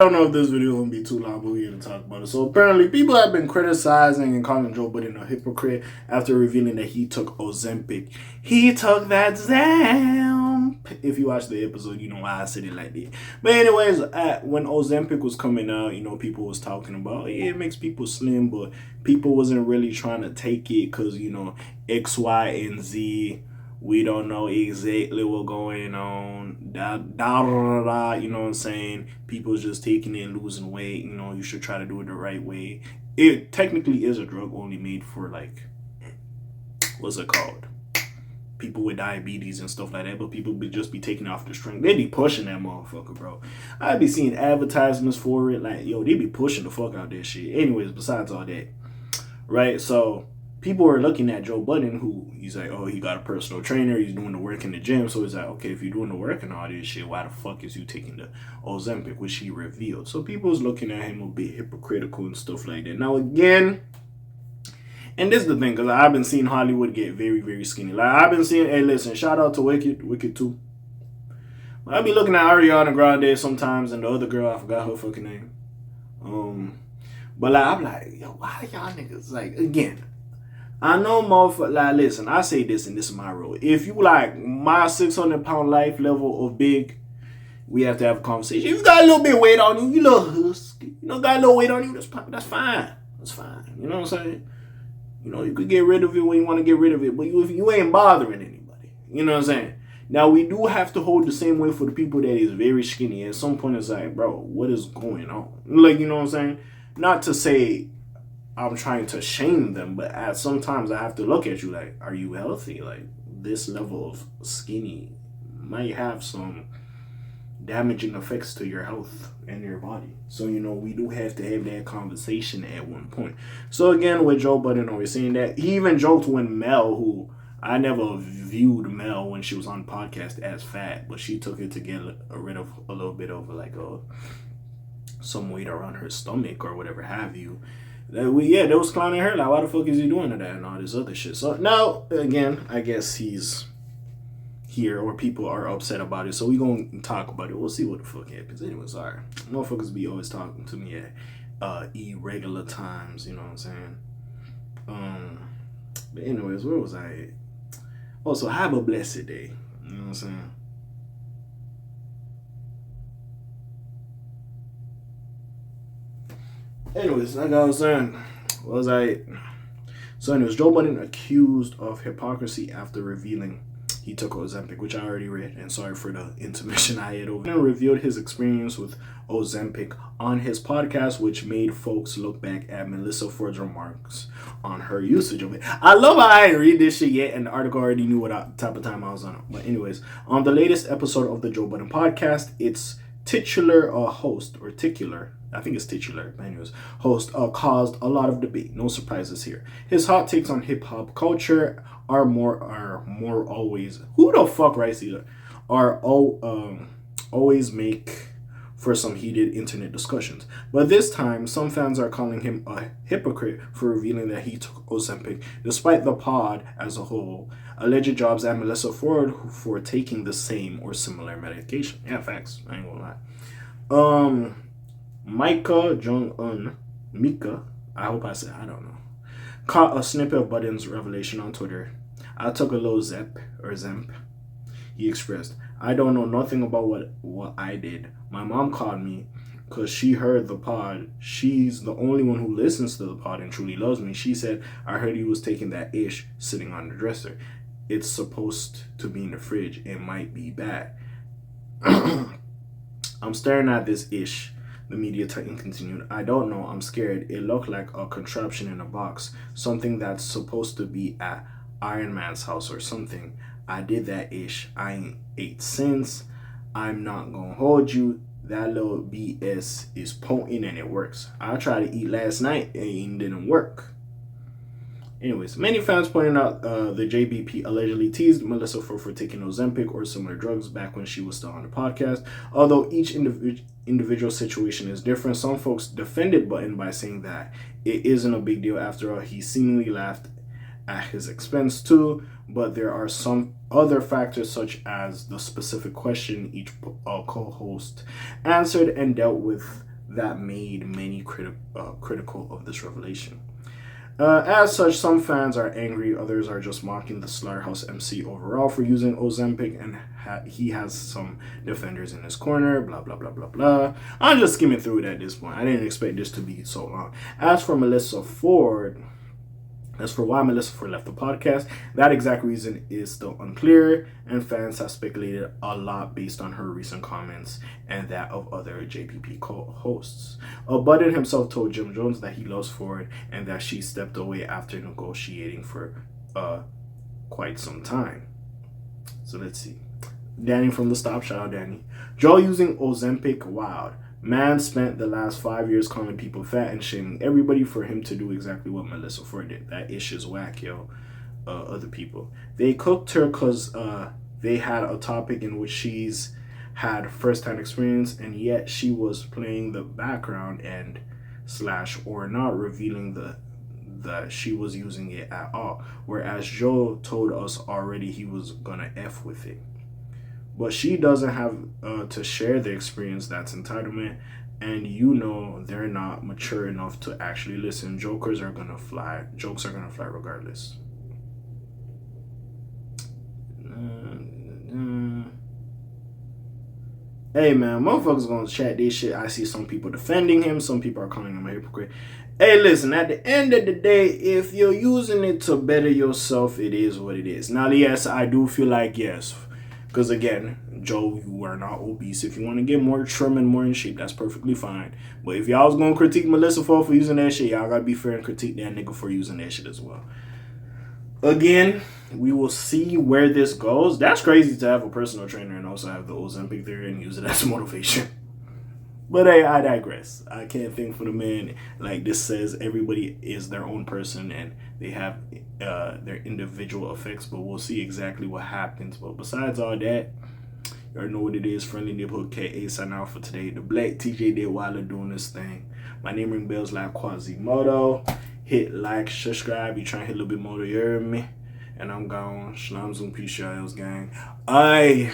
I don't know if this video is going to be too long, but we're going to talk about it. So apparently people have been criticizing and calling Joe Budden a hypocrite after revealing that he took Ozempic. He took that Zamp. If you watch the episode, you know why I said it like that. But anyways, when Ozempic was coming out, people was talking about, yeah, it makes people slim, but people wasn't really trying to take it because, X, Y, and Z. We don't know exactly what's going on. You know what I'm saying? People's just taking it and losing weight. You should try to do it the right way. It technically is a drug only made for, what's it called? People with diabetes and stuff like that. But people just be taking off the string. They be pushing that motherfucker, bro. I be seeing advertisements for it. They be pushing the fuck out that shit. Anyways, besides all that. Right? So people are looking at Joe Budden, who he's like, oh, he got a personal trainer, he's doing the work in the gym. So it's like, okay, if you're doing the work and all this shit, why the fuck is you taking the Ozempic, which he revealed? So people's looking at him a bit hypocritical and stuff like that. Now, again, and this is the thing, because I've been seeing Hollywood get very, very skinny. I've been seeing, hey, listen, shout out to Wicked too. I be looking at Ariana Grande sometimes, and the other girl, I forgot her fucking name. But I'm like, yo, why y'all niggas, again, I know motherfucker, listen, I say this and this is my rule. If you my 600-pound life level of big, we have to have a conversation. If you got a little bit of weight on you, you little husky, got a little weight on you, that's fine. That's fine. You know what I'm saying? You could get rid of it when you want to get rid of it, but if you ain't bothering anybody. You know what I'm saying? Now, we do have to hold the same way for the people that is very skinny. At some point, it's like, bro, what is going on? You know what I'm saying? Not to say I'm trying to shame them, but sometimes I have to look at you are you healthy? This level of skinny might have some damaging effects to your health and your body. So, we do have to have that conversation at one point. So again, with Joe Budden always saying that, he even joked when Mel, who I never viewed Mel when she was on podcast as fat, but she took it to get rid of a little bit of some weight around her stomach or whatever have you. They was clowning her. Why the fuck is he doing that and all this other shit? So now, again, I guess he's here or people are upset about it. So we gonna talk about it. We'll see what the fuck happens. Anyways, sorry. Motherfuckers be always talking to me at irregular times, you know what I'm saying? But anyways, where was I at? Also, have a blessed day. You know what I'm saying? Anyways, like I was saying, so anyways, Joe Budden accused of hypocrisy after revealing he took Ozempic, which I already read, and sorry for the intermission I had over. He revealed his experience with Ozempic on his podcast, which made folks look back at Melissa Ford's remarks on her usage of it. I love how I didn't read this shit yet, and the article already knew what type of time I was on. But anyways, on the latest episode of the Joe Budden podcast, its titular host, I think it's titular, but anyways, host caused a lot of debate. No surprises here. His hot takes on hip hop culture are more always, who the fuck writes these? Always make for some heated internet discussions. But this time, some fans are calling him a hypocrite for revealing that he took Ozempic, despite the pod as a whole alleged jobs at Melissa Ford for taking the same or similar medication. Yeah, facts. I ain't gonna lie. Mika, I hope I said, I don't know, caught a snippet of Budden's revelation on Twitter. I took a little Zemp. He expressed, I don't know nothing about what I did. My mom called me because she heard the pod. She's the only one who listens to the pod and truly loves me. She said, I heard he was taking that ish sitting on the dresser. It's supposed to be in the fridge. It might be bad. I'm staring at this ish. The media titan continued, I don't know, I'm scared. It looked like a contraption in a box. Something that's supposed to be at Iron Man's house or something. I did that ish. I ain't ate since. I'm not gonna hold you. That little BS is potent and it works. I tried to eat last night and it didn't work. Anyways, many fans pointed out the JBP allegedly teased Melissa for taking Ozempic or similar drugs back when she was still on the podcast. Although each individual situation is different, some folks defended Budden by saying that it isn't a big deal. After all, he seemingly laughed at his expense too, but there are some other factors such as the specific question each co-host answered and dealt with that made many critical of this revelation. As such, some fans are angry, others are just mocking the Slaughterhouse MC overall for using Ozempic, and he has some defenders in his corner, blah, blah, blah, blah, blah. I'm just skimming through it at this point. I didn't expect this to be so long. As for why Melissa Ford left the podcast, that exact reason is still unclear, and fans have speculated a lot based on her recent comments and that of other JPP co-hosts. Budden himself told Jim Jones that he loves Ford and that she stepped away after negotiating for quite some time. So let's see. Danny from the Stop, shout out Danny. Joe using Ozempic, wild. Man spent the last 5 years calling people fat and shaming everybody for him to do exactly what Melissa Ford did. That ish is whack, yo. Other people. They cooked her because they had a topic in which she's had first-hand experience, and yet she was playing the background and / or not revealing that she was using it at all. Whereas Joe told us already he was gonna F with it. But she doesn't have to share the experience. That's entitlement. And they're not mature enough to actually listen. Jokes are gonna fly regardless. Hey man, motherfuckers gonna chat this shit. I see some people defending him. Some people are calling him a hypocrite. Hey, listen, at the end of the day, if you're using it to better yourself, it is what it is. Now, yes, I do feel like, yes, because again, Joe, you are not obese. If you want to get more trim and more in shape, that's perfectly fine. But if y'all was going to critique Melissa Ford for using that shit, y'all got to be fair and critique that nigga for using that shit as well. Again, we will see where this goes. That's crazy to have a personal trainer and also have the Ozempic theory and use it as motivation. But hey, I digress. I can't think for the man. Like, this says everybody is their own person and they have their individual effects, but we'll see exactly what happens. But besides all that, you already know what it is. Friendly neighborhood K.A. sign out for today. The Black TJ did Wilder doing this thing. My name ring bells like Quasimodo. Hit like, subscribe. You trying to hit a little bit more, you hear me? And I'm gone. Shalom, zoom, peace, y'all, gang. Aye.